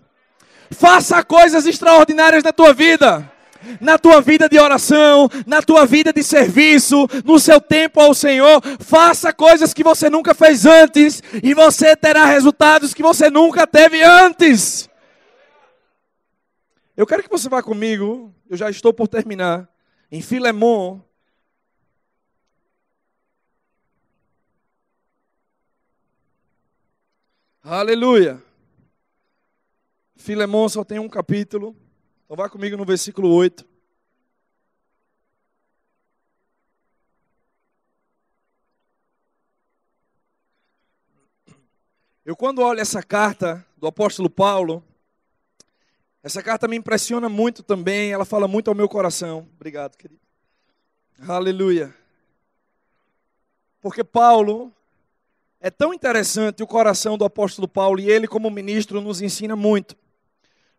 Faça coisas extraordinárias na tua vida de oração, na tua vida de serviço, no seu tempo ao Senhor. Faça coisas que você nunca fez antes e você terá resultados que você nunca teve antes. Eu quero que você vá comigo, eu já estou por terminar, em Filemon. Aleluia. Filemon só tem um capítulo. Então vá comigo no versículo 8. Eu quando olho essa carta do apóstolo Paulo, essa carta me impressiona muito também, ela fala muito ao meu coração. Obrigado, querido. Aleluia. Porque Paulo... É tão interessante o coração do apóstolo Paulo, e ele como ministro nos ensina muito.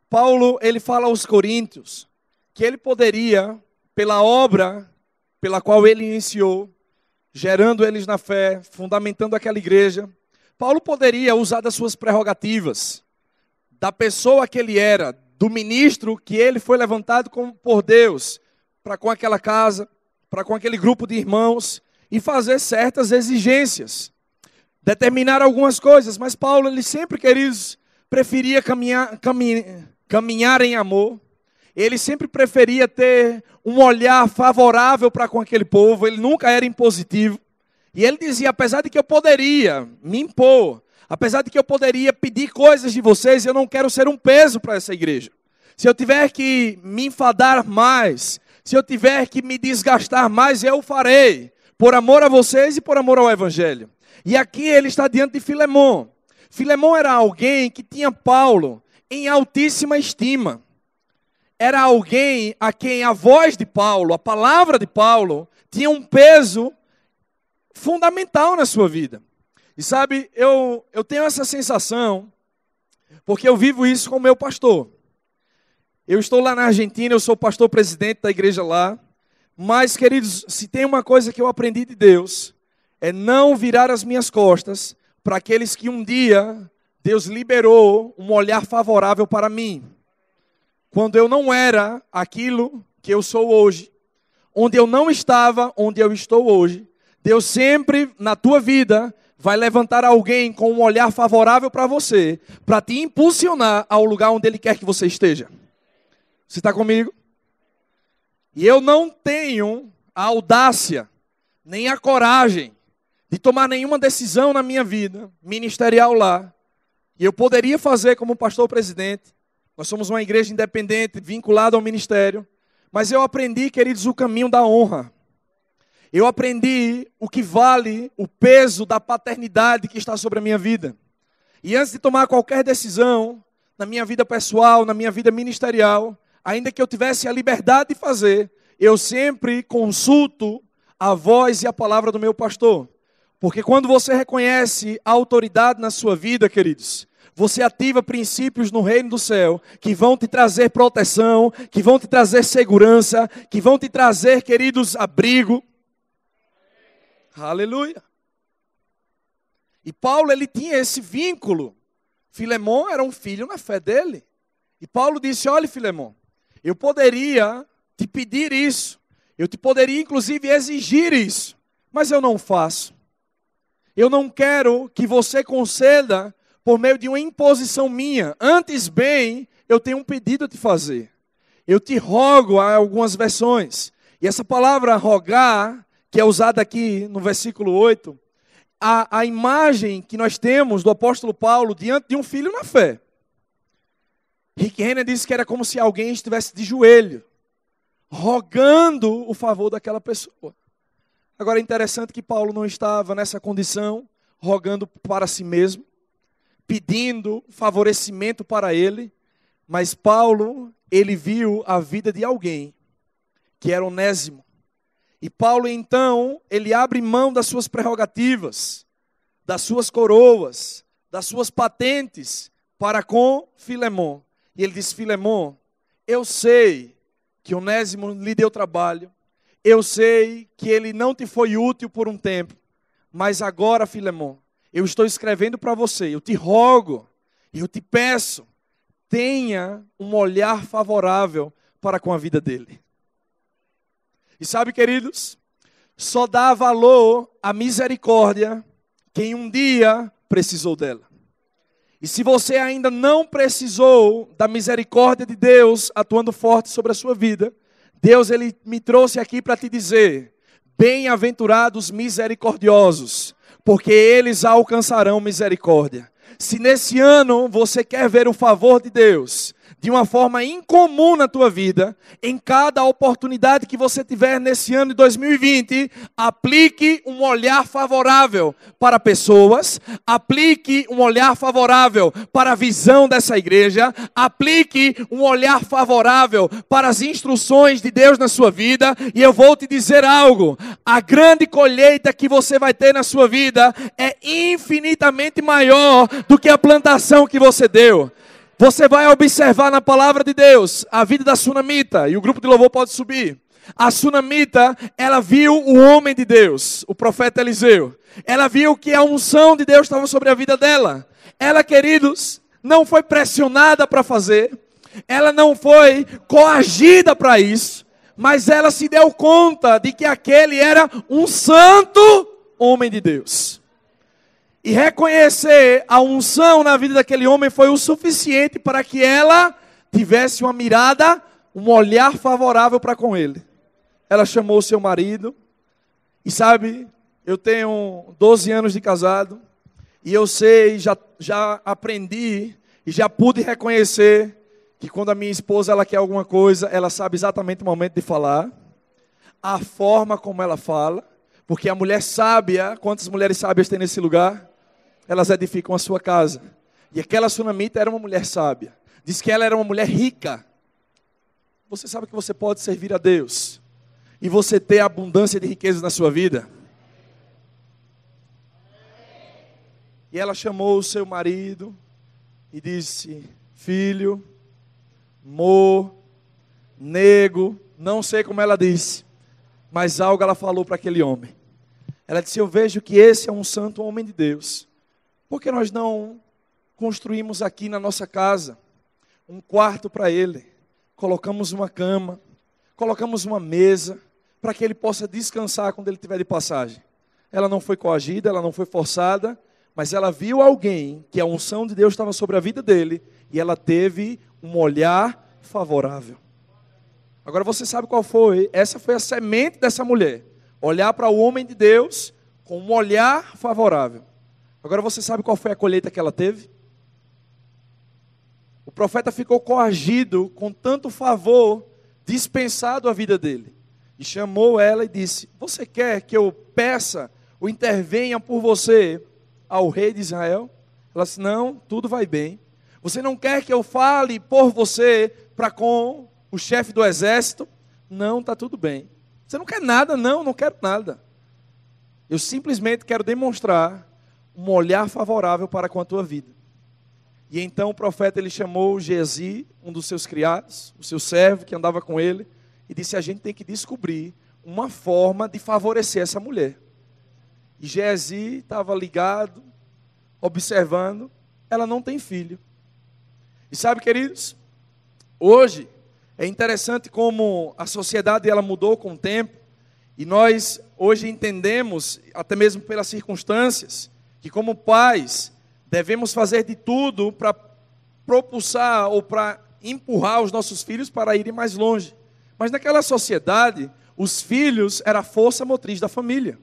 Paulo, ele fala aos coríntios que ele poderia, pela obra pela qual ele iniciou, gerando eles na fé, fundamentando aquela igreja, Paulo poderia usar das suas prerrogativas, da pessoa que ele era, do ministro que ele foi levantado por Deus, para com aquela casa, para com aquele grupo de irmãos, e fazer certas exigências, determinar algumas coisas. Mas Paulo, ele sempre, queridos, preferia caminhar em amor. Ele sempre preferia ter um olhar favorável para com aquele povo. Ele nunca era impositivo. E ele dizia, apesar de que eu poderia me impor, apesar de que eu poderia pedir coisas de vocês, eu não quero ser um peso para essa igreja. Se eu tiver que me enfadar mais, se eu tiver que me desgastar mais, eu o farei. Por amor a vocês e por amor ao Evangelho. E aqui ele está diante de Filemon. Filemon era alguém que tinha Paulo em altíssima estima. Era alguém a quem a voz de Paulo, a palavra de Paulo, tinha um peso fundamental na sua vida. E sabe, eu tenho essa sensação, porque eu vivo isso com o meu pastor. Eu estou lá na Argentina, eu sou pastor presidente da igreja lá. Mas, queridos, se tem uma coisa que eu aprendi de Deus, é não virar as minhas costas para aqueles que um dia Deus liberou um olhar favorável para mim. Quando eu não era aquilo que eu sou hoje, onde eu não estava, onde eu estou hoje, Deus sempre, na tua vida, vai levantar alguém com um olhar favorável para você, para te impulsionar ao lugar onde Ele quer que você esteja. Você está comigo? E eu não tenho a audácia, nem a coragem de tomar nenhuma decisão na minha vida ministerial lá. E eu poderia fazer como pastor presidente. Nós somos uma igreja independente, vinculada ao ministério. Mas eu aprendi, queridos, o caminho da honra. Eu aprendi o que vale o peso da paternidade que está sobre a minha vida. E antes de tomar qualquer decisão, na minha vida pessoal, na minha vida ministerial, ainda que eu tivesse a liberdade de fazer, eu sempre consulto a voz e a palavra do meu pastor. Porque quando você reconhece a autoridade na sua vida, queridos, você ativa princípios no reino do céu que vão te trazer proteção, que vão te trazer segurança, que vão te trazer, queridos, abrigo. Aleluia. E Paulo, ele tinha esse vínculo. Filemon era um filho na fé dele. E Paulo disse, olha, Filemon, eu poderia te pedir isso. Eu te poderia, inclusive, exigir isso. Mas eu não faço. Eu não quero que você conceda por meio de uma imposição minha. Antes bem, eu tenho um pedido a te fazer. Eu te rogo, há algumas versões. E essa palavra rogar, que é usada aqui no versículo 8, a imagem que nós temos do apóstolo Paulo diante de um filho na fé. Rick Renner disse que era como se alguém estivesse de joelho, rogando o favor daquela pessoa. Agora é interessante que Paulo não estava nessa condição, rogando para si mesmo, pedindo favorecimento para ele, mas Paulo, ele viu a vida de alguém, que era Onésimo. E Paulo, então, ele abre mão das suas prerrogativas, das suas coroas, das suas patentes, para com Filemon. E ele diz, Filemon, eu sei que Onésimo lhe deu trabalho, eu sei que ele não te foi útil por um tempo, mas agora, Filemon, eu estou escrevendo para você, eu te rogo, eu te peço, tenha um olhar favorável para com a vida dele. E sabe, queridos, só dá valor à misericórdia quem um dia precisou dela. E se você ainda não precisou da misericórdia de Deus atuando forte sobre a sua vida, Deus, ele me trouxe aqui para te dizer, bem-aventurados misericordiosos, porque eles alcançarão misericórdia. Se nesse ano você quer ver o favor de Deus de uma forma incomum na tua vida, em cada oportunidade que você tiver nesse ano de 2020, aplique um olhar favorável para pessoas, aplique um olhar favorável para a visão dessa igreja, aplique um olhar favorável para as instruções de Deus na sua vida, e eu vou te dizer algo, a grande colheita que você vai ter na sua vida é infinitamente maior do que a plantação que você deu. Você vai observar na palavra de Deus a vida da sunamita, e o grupo de louvor pode subir. A sunamita, ela viu o homem de Deus, o profeta Eliseu. Ela viu que a unção de Deus estava sobre a vida dela. Ela, queridos, não foi pressionada para fazer. Ela não foi coagida para isso. Mas ela se deu conta de que aquele era um santo homem de Deus. E reconhecer a unção na vida daquele homem foi o suficiente para que ela tivesse uma mirada, um olhar favorável para com ele. Ela chamou o seu marido. E sabe, eu tenho 12 anos de casado. E eu sei, já aprendi e já pude reconhecer que quando a minha esposa ela quer alguma coisa, ela sabe exatamente o momento de falar, a forma como ela fala, porque a mulher sábia, quantas mulheres sábias tem nesse lugar? Elas edificam a sua casa. E aquela sunamita era uma mulher sábia. Diz que ela era uma mulher rica. Você sabe que você pode servir a Deus e você ter abundância de riquezas na sua vida? E ela chamou o seu marido e disse: filho, amor, nego, não sei como ela disse, mas algo ela falou para aquele homem. Ela disse: eu vejo que esse é um santo homem de Deus. Por que nós não construímos aqui na nossa casa um quarto para ele? Colocamos uma cama, colocamos uma mesa, para que ele possa descansar quando ele estiver de passagem. Ela não foi coagida, ela não foi forçada, mas ela viu alguém que a unção de Deus estava sobre a vida dele, e ela teve um olhar favorável. Agora você sabe qual foi? Essa foi a semente dessa mulher. Olhar para o homem de Deus com um olhar favorável. Agora você sabe qual foi a colheita que ela teve? O profeta ficou coagido com tanto favor, dispensado a vida dele. E chamou ela e disse: você quer que eu peça ou intervenha por você ao rei de Israel? Ela disse: não, tudo vai bem. Você não quer que eu fale por você para com o chefe do exército? Não, está tudo bem. Você não quer nada? Não, não quero nada. Eu simplesmente quero demonstrar um olhar favorável para com a tua vida. E então o profeta ele chamou Geazi, um dos seus criados, o seu servo que andava com ele, e disse: a gente tem que descobrir uma forma de favorecer essa mulher. E Geazi estava ligado, observando. Ela não tem filho. E sabe, queridos, hoje é interessante como a sociedade ela mudou com o tempo, e nós hoje entendemos, até mesmo pelas circunstâncias, que como pais devemos fazer de tudo para propulsar ou para empurrar os nossos filhos para irem mais longe. Mas naquela sociedade, os filhos eram a força motriz da família.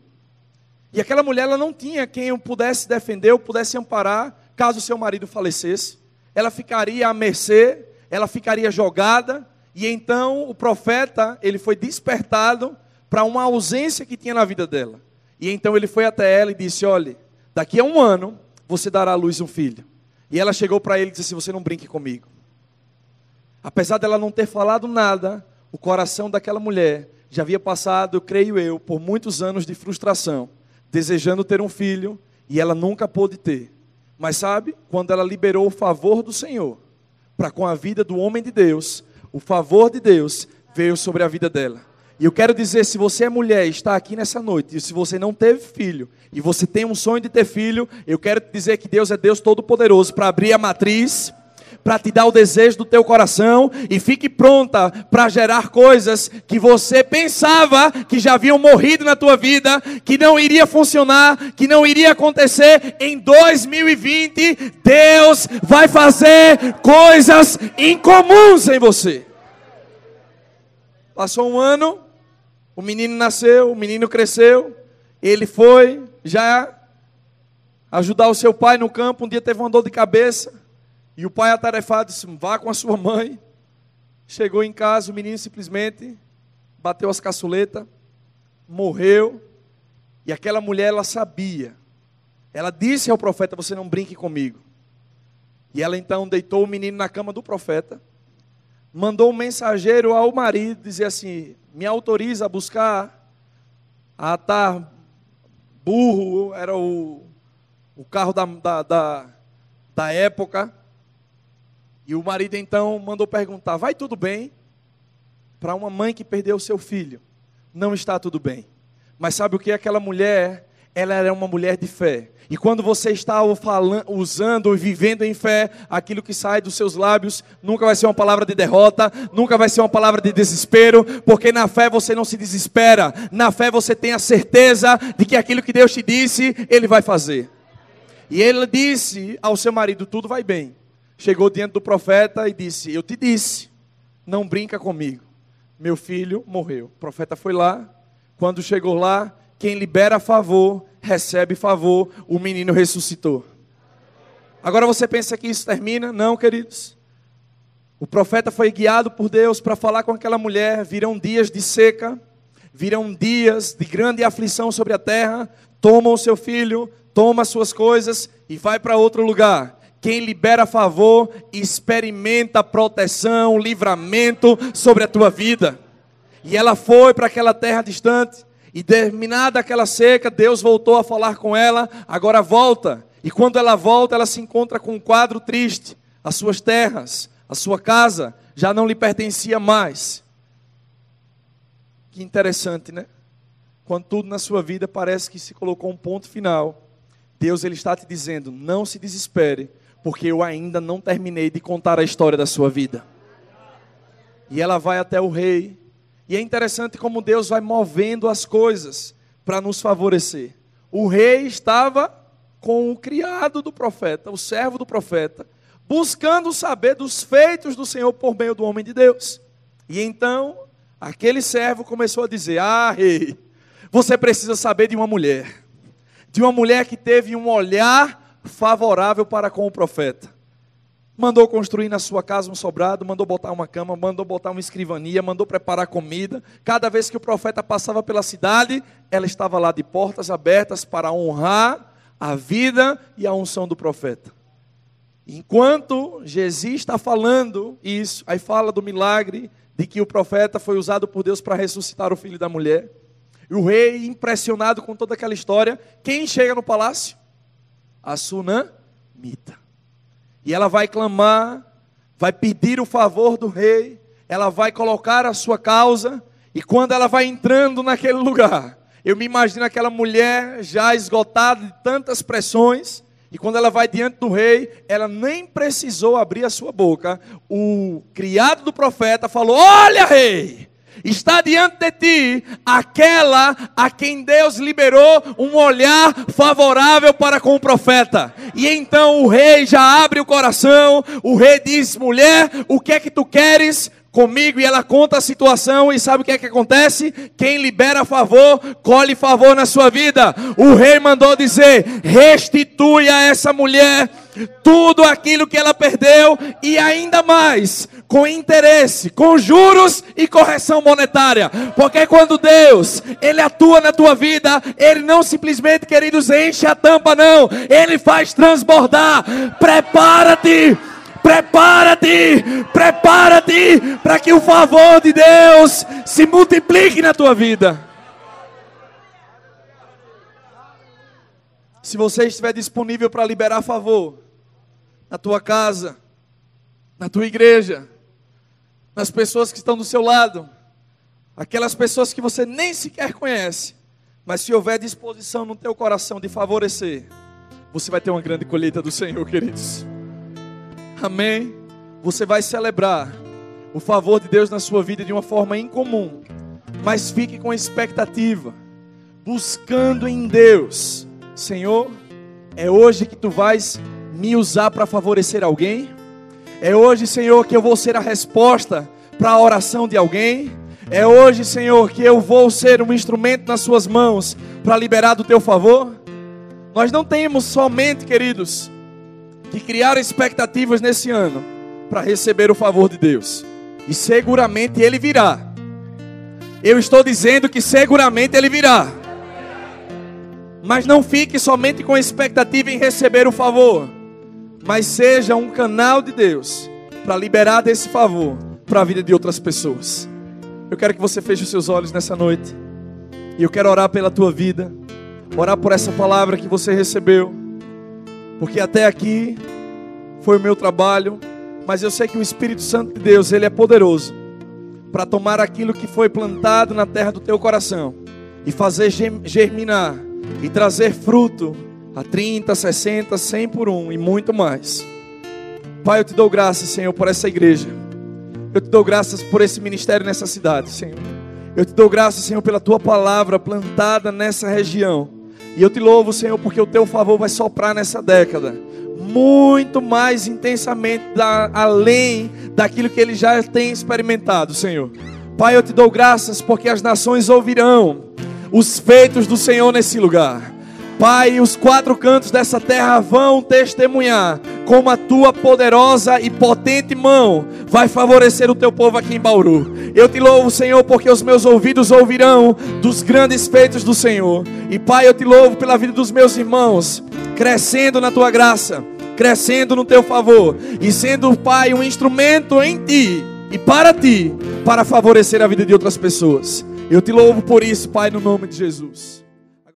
E aquela mulher ela não tinha quem o pudesse defender ou pudesse amparar caso seu marido falecesse. Ela ficaria à mercê, ela ficaria jogada. E então o profeta ele foi despertado para uma ausência que tinha na vida dela. E então ele foi até ela e disse: olhe, daqui a 1 ano você dará à luz um filho. E ela chegou para ele e disse assim: você não brinque comigo. Apesar dela não ter falado nada, o coração daquela mulher já havia passado, creio eu, por muitos anos de frustração, desejando ter um filho, e ela nunca pôde ter. Mas sabe, quando ela liberou o favor do Senhor para com a vida do homem de Deus, o favor de Deus veio sobre a vida dela. E eu quero dizer, se você é mulher e está aqui nessa noite, e se você não teve filho, e você tem um sonho de ter filho, eu quero te dizer que Deus é Deus Todo-Poderoso para abrir a matriz, para te dar o desejo do teu coração, e fique pronta para gerar coisas que você pensava que já haviam morrido na tua vida, que não iria funcionar, que não iria acontecer. Em 2020, Deus vai fazer coisas incomuns em você. Passou 1 ano, o menino nasceu, o menino cresceu, ele foi já ajudar o seu pai no campo. Um dia teve uma dor de cabeça, e o pai atarefado disse: vá com a sua mãe. Chegou em casa, o menino simplesmente bateu as caçuletas, morreu. E aquela mulher, ela sabia, ela disse ao profeta: você não brinque comigo. E ela então deitou o menino na cama do profeta, mandou um mensageiro ao marido dizer assim: me autoriza a buscar, a atar burro, era o carro da época. E o marido então mandou perguntar: vai tudo bem? para uma mãe que perdeu o seu filho, não está tudo bem. Mas sabe o que? Aquela mulher, ela era uma mulher de fé. E quando você está usando e vivendo em fé, aquilo que sai dos seus lábios nunca vai ser uma palavra de derrota, nunca vai ser uma palavra de desespero, porque na fé você não se desespera. Na fé você tem a certeza de que aquilo que Deus te disse, Ele vai fazer. E ele disse ao seu marido, tudo vai bem. Chegou diante do profeta e disse, eu te disse, não brinca comigo. Meu filho morreu. O profeta foi lá, quando chegou lá, quem libera favor, recebe favor, o menino ressuscitou. Agora você pensa que isso termina? Não, queridos. O profeta foi guiado por Deus para falar com aquela mulher, virão dias de seca, virão dias de grande aflição sobre a terra, toma o seu filho, toma as suas coisas e vai para outro lugar. Quem libera favor, experimenta proteção, livramento sobre a tua vida. E ela foi para aquela terra distante, e terminada aquela seca, Deus voltou a falar com ela, agora volta. E quando ela volta, ela se encontra com um quadro triste. As suas terras, a sua casa, já não lhe pertencia mais. Que interessante, né? Quando tudo na sua vida parece que se colocou um ponto final, Deus ele está te dizendo, não se desespere, porque eu ainda não terminei de contar a história da sua vida. E ela vai até o rei. E é interessante como Deus vai movendo as coisas para nos favorecer. O rei estava com o criado do profeta, o servo do profeta, buscando saber dos feitos do Senhor por meio do homem de Deus. E então, aquele servo começou a dizer, rei, você precisa saber de uma mulher que teve um olhar favorável para com o profeta. Mandou construir na sua casa um sobrado, mandou botar uma cama, mandou botar uma escrivania, mandou preparar comida. Cada vez que o profeta passava pela cidade, ela estava lá de portas abertas para honrar a vida e a unção do profeta. Enquanto Jesus está falando isso, aí fala do milagre de que o profeta foi usado por Deus para ressuscitar o filho da mulher. E o rei, impressionado com toda aquela história, quem chega no palácio? A sunamita. E ela vai clamar, vai pedir o favor do rei, ela vai colocar a sua causa, e quando ela vai entrando naquele lugar, eu me imagino aquela mulher já esgotada de tantas pressões, e quando ela vai diante do rei, ela nem precisou abrir a sua boca. O criado do profeta falou, olha rei, está diante de ti aquela a quem Deus liberou um olhar favorável para com o profeta. E então o rei já abre o coração, o rei diz, mulher, o que é que tu queres comigo? E ela conta a situação e sabe o que é que acontece? Quem libera favor, colhe favor na sua vida. O rei mandou dizer, restitui a essa mulher tudo aquilo que ela perdeu e ainda mais, com interesse, com juros e correção monetária. Porque quando Deus, Ele atua na tua vida, Ele não simplesmente, queridos, enche a tampa, não. Ele faz transbordar. Prepara-te para que o favor de Deus se multiplique na tua vida. Se você estiver disponível para liberar favor na tua casa, na tua igreja, nas pessoas que estão do seu lado, aquelas pessoas que você nem sequer conhece, mas se houver disposição no teu coração de favorecer, você vai ter uma grande colheita do Senhor, queridos. Amém? Você vai celebrar o favor de Deus na sua vida de uma forma incomum, mas fique com expectativa, buscando em Deus. Senhor, é hoje que tu vais me usar para favorecer alguém? É hoje, Senhor, que eu vou ser a resposta para a oração de alguém? É hoje, Senhor, que eu vou ser um instrumento nas suas mãos para liberar do teu favor? Nós não temos somente, queridos, que criar expectativas nesse ano para receber o favor de Deus. E seguramente Ele virá. Eu estou dizendo que seguramente Ele virá. Mas não fique somente com expectativa em receber o favor, mas seja um canal de Deus para liberar desse favor para a vida de outras pessoas. Eu quero que você feche os seus olhos nessa noite. E eu quero orar pela tua vida, orar por essa palavra que você recebeu, porque até aqui foi o meu trabalho, mas eu sei que o Espírito Santo de Deus, Ele é poderoso para tomar aquilo que foi plantado na terra do teu coração e fazer germinar e trazer fruto a 30, 60, 100 por um e muito mais. Pai, eu te dou graças, Senhor, por essa igreja. Eu te dou graças por esse ministério nessa cidade, Senhor. Eu te dou graças, Senhor, pela tua palavra plantada nessa região. E eu te louvo, Senhor, porque o teu favor vai soprar nessa década muito mais intensamente, além daquilo que ele já tem experimentado, Senhor. Pai, eu te dou graças porque as nações ouvirão os feitos do Senhor nesse lugar. Pai, os quatro cantos dessa terra vão testemunhar como a tua poderosa e potente mão vai favorecer o teu povo aqui em Bauru. Eu te louvo, Senhor, porque os meus ouvidos ouvirão dos grandes feitos do Senhor. E Pai, eu te louvo pela vida dos meus irmãos, crescendo na tua graça, crescendo no teu favor e sendo, Pai, um instrumento em ti e para ti, para favorecer a vida de outras pessoas. Eu te louvo por isso, Pai, no nome de Jesus.